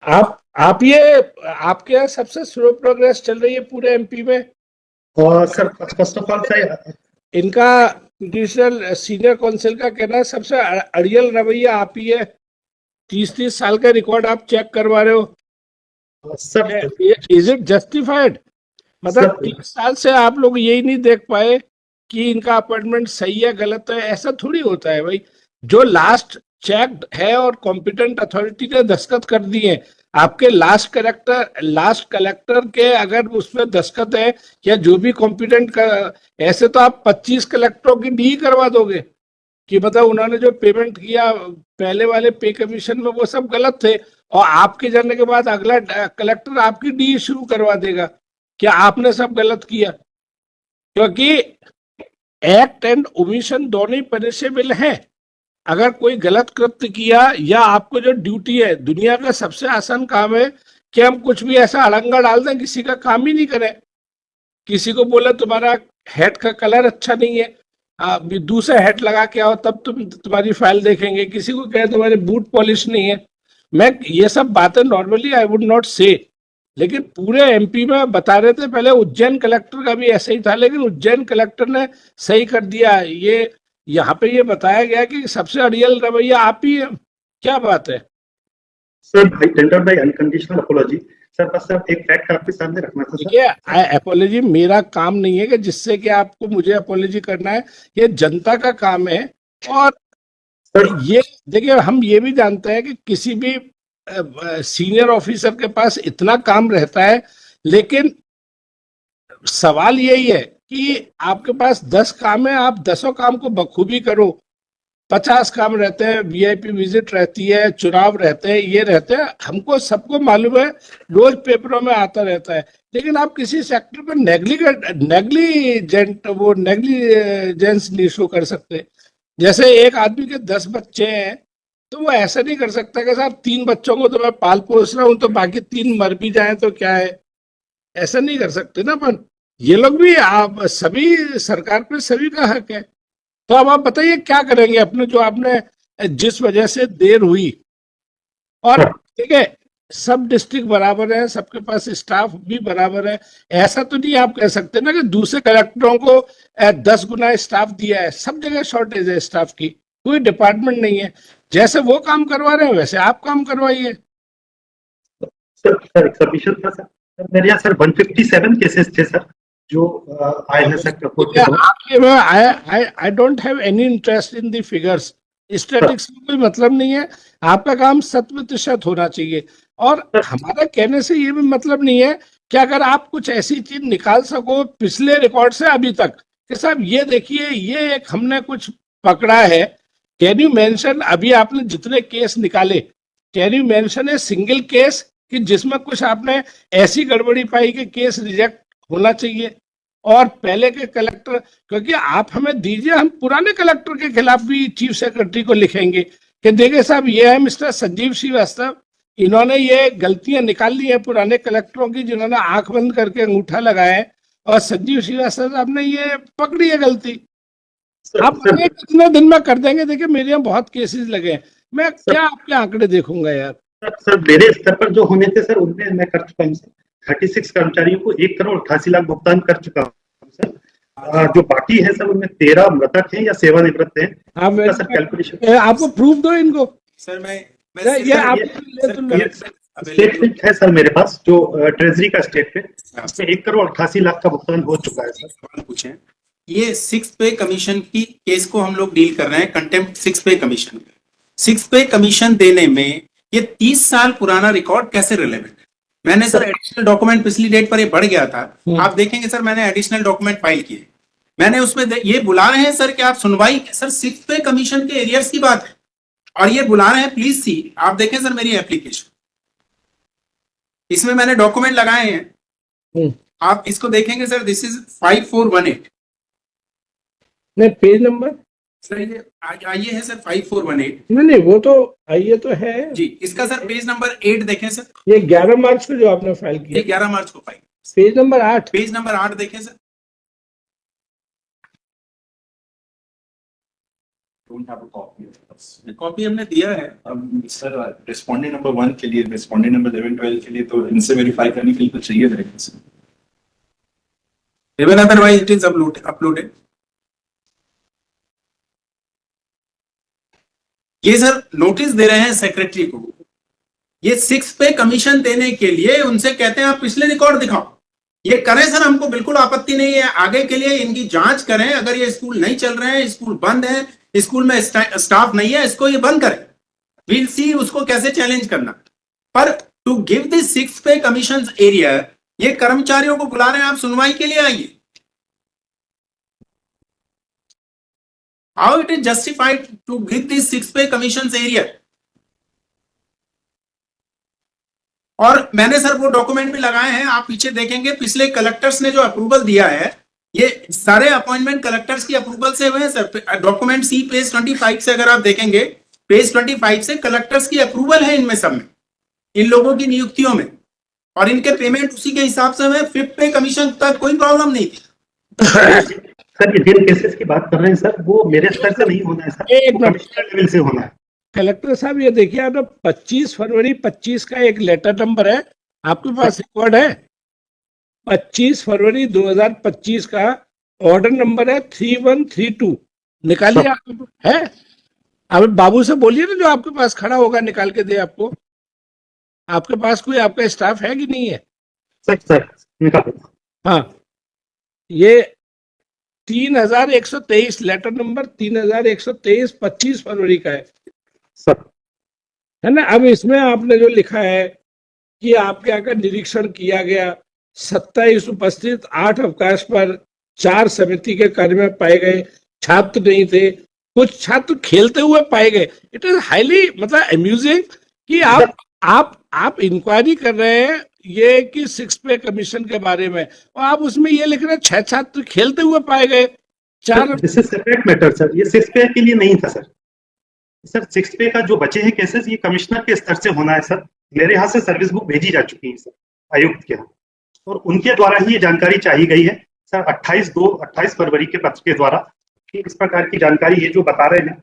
आप ये आपके यहाँ सबसे स्लो प्रोग्रेस चल रही है पूरे एमपी में। और sir first of all sir, इनका जुडिशियल सीनियर काउंसिल का कहना है सबसे अड़ियल रवैया आप ही है। 30-30 साल का रिकॉर्ड आप चेक करवा रहे हो। Sir is it justified? मतलब सर 30 साल से आप लोग यही नहीं देख पाए कि इनका अपॉइंटमेंट सही है गलत है? ऐसा थोड़ी होता है भाई। जो लास्ट चेक है और कॉम्पिटेंट अथॉरिटी ने दस्तखत कर दिए, आपके लास्ट कलेक्टर के अगर उसमें दस्तखत है या जो भी कॉम्पिटेंट का, ऐसे तो आप 25 कलेक्टरों की डी करवा दोगे कि मतलब उन्होंने जो पेमेंट किया पहले वाले पे कमीशन में वो सब गलत थे, और आपके जाने के बाद अगला कलेक्टर आपकी डी शुरू करवा देगा कि आपने सब गलत किया। क्योंकि एक्ट एंड ओमिशन दोनों ही पनिशेबल हैं। अगर कोई गलत कृत्य किया, या आपको जो ड्यूटी है, दुनिया का सबसे आसान काम है कि हम कुछ भी ऐसा अड़ंगा डाल दें किसी का काम ही नहीं करें। किसी को बोले तुम्हारा हेड का कलर अच्छा नहीं है, दूसरा हेड लगा के आओ तब तुम्हारी फाइल देखेंगे। किसी को कहे तुम्हारे बूट पॉलिश नहीं है। मैं ये सब बातें नॉर्मली आई वुड नॉट से, लेकिन पूरे एमपी में बता रहे थे। पहले उज्जैन कलेक्टर का भी ऐसा ही था, लेकिन उज्जैन कलेक्टर ने सही कर दिया। ये यहाँ पे ये बताया गया कि सबसे अड़ियल रवैया आप ही है। क्या बात है सर, भाई tender by unconditional apology. Sir बस सर एक फैक्ट आपके सामने रखना था सर। देखिए, अपोलॉजी मेरा काम नहीं है कि जिससे कि आपको मुझे अपोलॉजी करना है। ये जनता का काम है। और सर ये देखिए, हम ये भी जानते हैं कि किसी भी सीनियर ऑफिसर के पास इतना काम रहता है, लेकिन सवाल यही है कि आपके पास 10 काम है, आप 10 काम को बखूबी करो। 50 काम रहते हैं, वीआईपी विजिट रहती है, चुनाव रहते हैं, ये रहते हैं, हमको सबको मालूम है, रोज पेपरों में आता रहता है। लेकिन आप किसी सेक्टर पर नेग्लिजेंस नहीं शो कर सकते। जैसे एक आदमी के 10 बच्चे हैं, तो वो ऐसा नहीं कर सकता कि साहब 3 बच्चों को तो मैं पाल पोस रहा हूं, तो बाकी 3 मर भी जाए तो क्या है। ऐसा नहीं कर सकते ना अपन। ये लोग भी, आप सभी, सरकार पे सभी का हक है। तो अब आप बताइए क्या करेंगे अपने, जो आपने जिस वजह से देर हुई। और सर ठीक है, सब डिस्ट्रिक्ट बराबर है, सबके पास स्टाफ भी बराबर है। ऐसा तो नहीं आप कह सकते ना कि दूसरे कलेक्टरों को 10 गुना स्टाफ दिया है। सब जगह शॉर्टेज है स्टाफ की, कोई डिपार्टमेंट नहीं है। जैसे वो काम करवा रहे हैं वैसे आप काम करवाइए। सर सर एक सबमिशन था सर। सर मेरे यहाँ सर 157 केसेस थे सर, जो आए हैं सर कोर्ट के समक्ष। I don't have any interest in the figures. Sir statics में कोई मतलब नहीं है। आपका काम 100% होना चाहिए। और सर हमारा कहने से ये भी मतलब नहीं है कि अगर आप कुछ ऐसी चीज निकाल सको पिछले रिकॉर्ड से अभी तक, कि साहब ये देखिए, ये एक हमने कुछ पकड़ा है। कैन यू मेंशन, अभी आपने जितने केस निकाले, can you mention a single case कि जिसमें कुछ आपने ऐसी गड़बड़ी पाई कि केस रिजेक्ट होना चाहिए? और पहले के कलेक्टर, क्योंकि आप हमें दीजिए, हम पुराने कलेक्टर के खिलाफ भी चीफ सेक्रेटरी को लिखेंगे कि देखिए साहब, ये है मिस्टर संजीव श्रीवास्तव, इन्होंने ये गलतियां निकाल ली है पुराने कलेक्टरों की, जिन्होंने आंख बंद करके अंगूठा लगाया है, और संजीव श्रीवास्तव साहब ने ये पकड़ी है गलती। सर आप सर बताइए कितने दिन में कर देंगे? देखिए मेरे यहाँ बहुत केसेस लगे हैं, मैं सर क्या आपके आंकड़े देखूंगा यार। सर मेरे स्तर पर जो होने थे सर, उनमें मैं कर चुका हूँ सर। 36 कर्मचारियों को 1,88,00,000 भुगतान कर चुका हूँ सर। जो बाकी है सर, उनमें 13 मृतक हैं या सेवानिवृत्त हैं। आप इसका सर कैलकुलेशन आपको प्रूफ दो इनको। सर मैं ये सर आप ये ले तो लो। स्टेटमेंट है सर मेरे पास, जो ट्रेजरी का स्टेटमेंट, इसमें 1,88,00,000 का भुगतान हो चुका है सर। सवाल पूछे, ये 6 पे कमीशन की केस को हम लोग डील कर रहे हैं, contempt 6 pay commission. 6 pay commission देने में ये 30 साल पुराना रिकॉर्ड कैसे रिलेवेंट है? मैंने सर एडिशनल डॉक्यूमेंट, पिछली डेट पर ये बढ़ गया था, आप देखेंगे सर मैंने एडिशनल डॉक्यूमेंट फाइल किए। मैंने उसमें ये बुला रहे हैं सर कि आप सुनवाई, सर 6 पे कमीशन के एरियर्स की बात है, और ये बुला रहे हैं प्लीज सी। आप देखें सर मेरी एप्लीकेशन, इसमें मैंने डॉक्यूमेंट लगाए हैं, आप इसको देखेंगे सर, दिस इज 5418। नहीं, पेज नंबर सर ये आइए है सर 5418। नहीं, वो तो आइए तो है जी, इसका सर पेज नंबर 8 देखें सर। ये 11 मार्च को जो आपने फाइल ये किया, 11 मार्च को file. Page number 8। Page number 8 देखें sir. don't have a copy of this. Copy हमने दिया है। सर रिस्पॉन्डेंट नंबर 1 के लिए, रिस्पॉन्डेंट नंबर 11 12 के लिए तो इनसे वेरीफाई करने के लिए तो चाहिए रहेगा। Even otherwise it is uploaded. ये सर नोटिस दे रहे हैं सेक्रेटरी को, ये 6 पे कमीशन देने के लिए उनसे कहते हैं आप पिछले रिकॉर्ड दिखाओ। ये करें सर, हमको बिल्कुल आपत्ति नहीं है, आगे के लिए इनकी जांच करें। अगर ये स्कूल नहीं चल रहे हैं, स्कूल बंद है, स्कूल में स्टाफ नहीं है, इसको ये बंद करें। विल सी उसको कैसे चैलेंज करना। पर to give this 6 pay commission area, ये कर्मचारियों को बुला रहे हैं, आप सुनवाई के लिए आइए। How it is justified to give this 6 pay commission area? और मैंने सर वो डॉक्यूमेंट भी लगाए हैं, आप पीछे देखेंगे, पिछले कलेक्टर्स ने जो अप्रूवल दिया है, ये सारे अपॉइंटमेंट कलेक्टर्स की अप्रूवल से हुए हैं सर। डॉक्यूमेंट सी पेज 25 से अगर आप देखेंगे, पेज 25 से कलेक्टर्स की अप्रूवल है इनमें सब में, इन लोगों की नियुक्तियों में, और इनके पेमेंट उसी के हिसाब से हुए। 5th पे कमीशन तक कोई प्रॉब्लम नहीं थी। सर ये जिन केसेस की बात कर रहे हैं सर, वो मेरे स्तर से नहीं होना है सर, एक वो कमिश्नर लेवल से होना है। कलेक्टर साहब ये देखिए, आप 25 फरवरी 25 का एक लेटर नंबर है, आपके पास रिकॉर्ड है? 25 फरवरी 2025 का ऑर्डर नंबर है 3132, निकालिए। आप है, अब बाबू से बोलिए ना, जो आपके पास खड़ा होगा निकाल के दे आपको। आपके पास कोई आपका स्टाफ है कि नहीं है? सर निकालो। हाँ, ये 3123 लेटर नंबर 3123 25 फरवरी का है सर, है ना। अब इसमें आपने जो लिखा है कि आपके यहाँ का निरीक्षण किया गया, 27 उपस्थित, 8 अवकाश पर, 4 समिति के कार्य में पाए गए, छात्र नहीं थे, कुछ छात्र खेलते हुए पाए गए। इट इज हाईली मतलब अम्यूजिंग कि आप इंक्वायरी कर रहे हैं ये कि 6 पे कमीशन के बारे में, और आप उसमें ये लिख रहे हैं 6 छात्र खेलते हुए पाए गए, 4। This is separate matter sir, ये 6 पे के लिए नहीं था सर। सर 6 पे का जो बचे हैं केसेस, ये कमिश्नर के स्तर से होना है सर। मेरे यहाँ से सर्विस बुक भेजी जा चुकी है सर आयुक्त के यहाँ, और उनके द्वारा ही ये जानकारी चाहिए गई है सर 28 फरवरी के पत्र के द्वारा, कि इस प्रकार की जानकारी ये जो बता रहे हैं,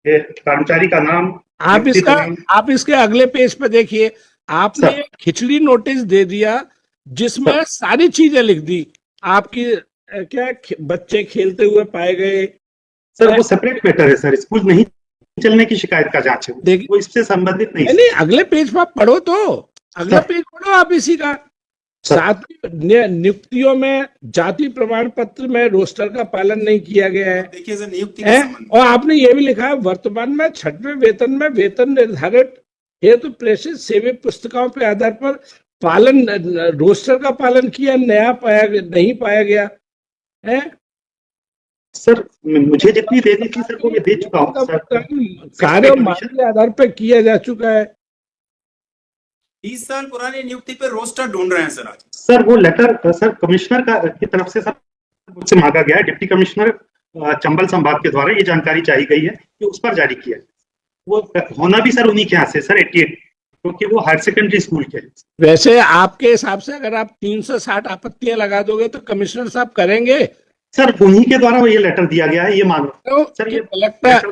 ये कर्मचारी का नाम, आप इसके अगले पेज पे देखिए, आपने खिचड़ी नोटिस दे दिया जिसमें सारी चीजें लिख दी आपकी। क्या बच्चे खेलते हुए पाए गए? सर वो सेपरेट मैटर है सर, स्कूल नहीं चलने की शिकायत का जांच है, वो इससे संबंधित नहीं। नहीं, अगले पेज पर आप पढ़ो तो, अगला पेज पढ़ो आप इसी का। सातवीं नियुक्तियों में जाति प्रमाण पत्र में रोस्टर का पालन नहीं किया गया है, देखिए सर नियुक्ति और आपने ये भी लिखा है, वर्तमान में 6वें वेतन में वेतन निर्धारित हेतु प्रेषित सेवी पुस्तिकाओं के आधार पर पालन, रोस्टर का पालन किया नहीं पाया गया है। सर मुझे जितनी दे दी थी सर, वो मैं दे चुका हूँ सर। कार्य मांग के आधार पर किया जा चुका है। 30 साल पुरानी नियुक्ति पे रोस्टर ढूंढ रहे हैं सर आज। सर वो लेटर सर कमिश्नर का की तरफ से सर मुझसे मांगा गया है, डिप्टी कमिश्नर चंबल संभाग के द्वारा ये जानकारी चाहिए गई है कि उस पर जारी किया है। वो होना भी सर उन्हीं के यहाँ से सर 88, क्योंकि वो हायर सेकेंडरी स्कूल के हैं। वैसे आपके हिसाब से अगर आप 360 आपत्तियां लगा दोगे तो कमिश्नर साहब करेंगे? सर उन्हीं के द्वारा ये लेटर दिया गया है, ये मानो तो सर, ये कलेक्टर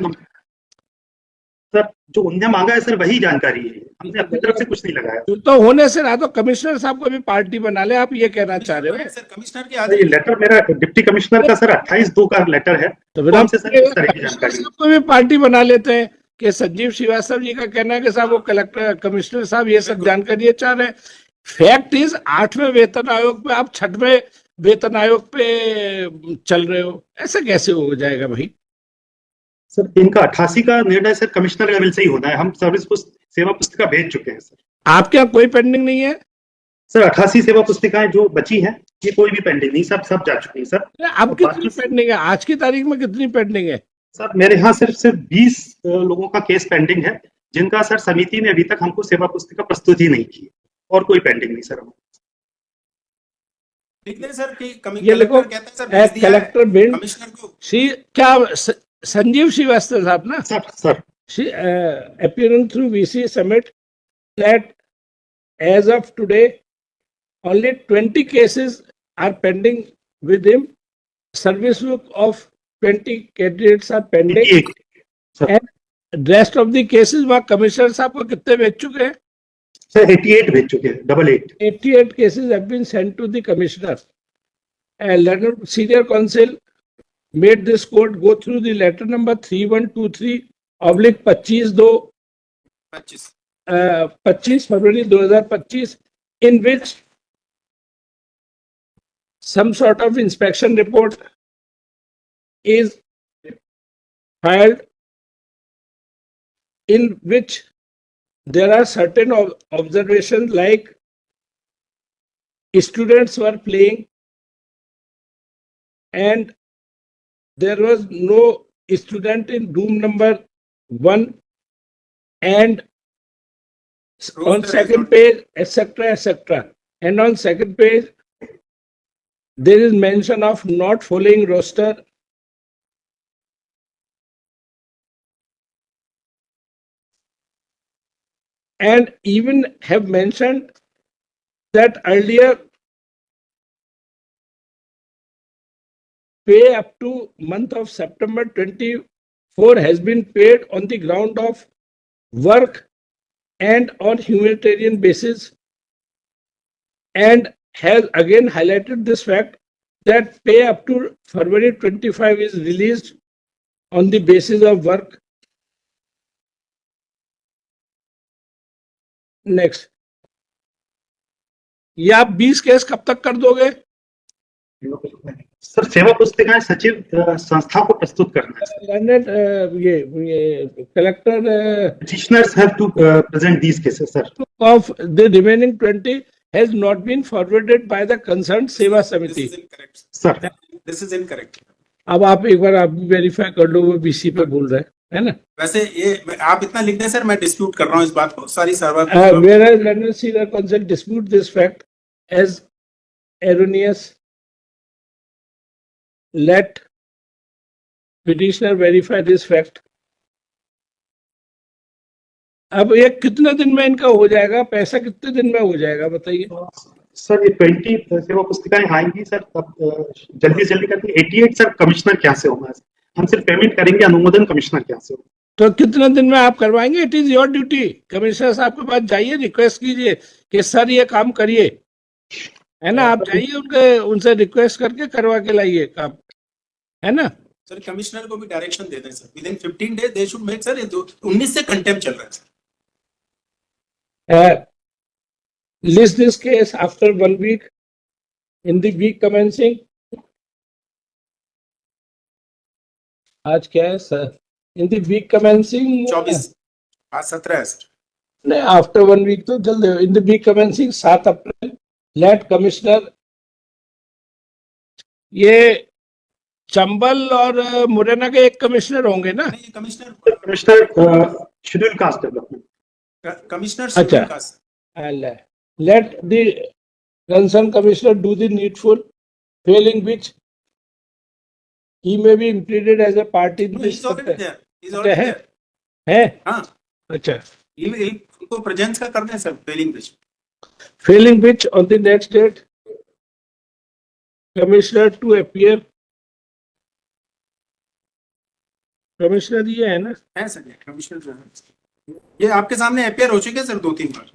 सर जो उनने मांगा है सर वही जानकारी है, हमने अपनी तरफ से कुछ नहीं लगाया। तो होने से ना तो कमिश्नर साहब को भी पार्टी बना ले, आप ये कहना चाह रहे हो? सर कमिश्नर के ये आदेश लेटर मेरा डिप्टी कमिश्नर का सर 28/2 का लेटर है, तो फिर हमसे सर इस तरह की जानकारी कमिश्नर को भी पार्टी बना लेते हैं कि संजीव श्रीवास्तव जी का कहना है कि साहब वो कलेक्टर कमिश्नर साहब ये सब जानकारी चाह रहे हैं। फैक्ट इज 8वें वेतन आयोग पे आप 6वें वेतन आयोग पे चल रहे हो, ऐसा कैसे हो जाएगा भाई? सर इनका 88 का निर्णय सर कमिश्नर लेवल से ही होना है। हम सेवा पुस्तिका भेज चुके हैं सर। आपके यहाँ कोई पेंडिंग नहीं है? सर 88 सेवा पुस्तिकाएं जो बची हैं, ये कोई भी पेंडिंग नहीं, सब जा चुकी हैं सर। अब कितनी पेंडिंग है? आज की तारीख में कितनी पेंडिंग है? सर मेरे यहाँ सिर्फ 20 लोगों का केस पेंडिंग है, जिनका सर समिति ने अभी तक हमको सेवा पुस्तिका प्रस्तुत ही नहीं की, और कोई पेंडिंग नहीं सर। लिख दें सर कि ये लिखो, कलेक्टर बिंड कमिश्नर को क्या संजीव श्रीवास्तव साहब ना sir appearing through VC submit that as of today only 20 cases are pending with him. Service book of 20 candidates are pending. Sir rest of the cases वहाँ कमिश्नर साहब को कितने भेज चुके हैं? सर 88 भेज चुके हैं, 88। 88 cases have been sent to the commissioner. A letter senior counsel made this court go through the letter number 3123/25 February 2025, in which some sort of inspection report is filed, in which there are certain observations like students were playing and there was no student in room number 1, and on second page, etc., etc. And on second page, there is mention of not following roster. And even have mentioned that earlier pay up to month of September 24 has been paid on the ground of work and on humanitarian basis, and has again highlighted this fact that pay up to February 25 is released on the basis of work. Next, ये आप 20 case कब तक कर दोगे? Sir सेवा पुस्तिकाएं सचिव संस्था को प्रस्तुत करना है। लर्नेड ये collector petitioners have to present these cases, sir. of the remaining 20 has not been forwarded by the concerned सेवा This समिति. is incorrect. Sir, This is incorrect. अब आप एक बार आप वेरीफाई कर लो, वो बीसी पे बोल रहे हैं, है ना? वैसे ये आप इतना लिख दें सर, मैं डिस्प्यूट कर रहा हूँ इस बात को, सारी server Whereas learned senior counsel dispute this fact as erroneous, let petitioner verify this fact. अब ये कितने दिन में इनका हो जाएगा? पैसा कितने दिन में हो जाएगा बताइए? सर ये 20 सेवा पुस्तिकाएं आएंगी सर, तब जल्दी से जल्दी करके 88 सर कमिश्नर क्या से होगा, हम सिर्फ पेमेंट करेंगे, अनुमोदन कमिश्नर क्या से होगा। तो कितने दिन में आप करवाएंगे? It is your duty. Commissioner साहब के पास जाइए, रिक्वेस्ट कीजिए कि सर ये काम करिए, है ना? आप जाइए उनसे रिक्वेस्ट करके करवा के लाइए काम, है ना? सर कमिश्नर को भी डायरेक्शन दे दें sir, with in 15 days they should make sir. 19 से कंटेम्प्ट चल रहा है sir. List this case after 1 week, in the week commencing, आज क्या है sir? In the week commencing 24 आज 17 है सर। नहीं, आफ्टर 1 week तो जल्द। In the week commencing 7 April, late commissioner, ये चंबल और मुरैना के एक कमिश्नर होंगे ना? नहीं, commissioner schedule caste development, commissioner अच्छा। Schedule caste. Let the concerned commissioner do the needful, failing which he may be implemented as a party in No, this. he's already there. He's already है? there. है? हाँ, अच्छा। उनको presence का कर दें sir, Fehling which. Failing which on the next date, commissioner to appear. Commissioner ये है ना? है सर, कमिश्नर ये आपके सामने अपियर हो चुके हैं सर 2-3 बार।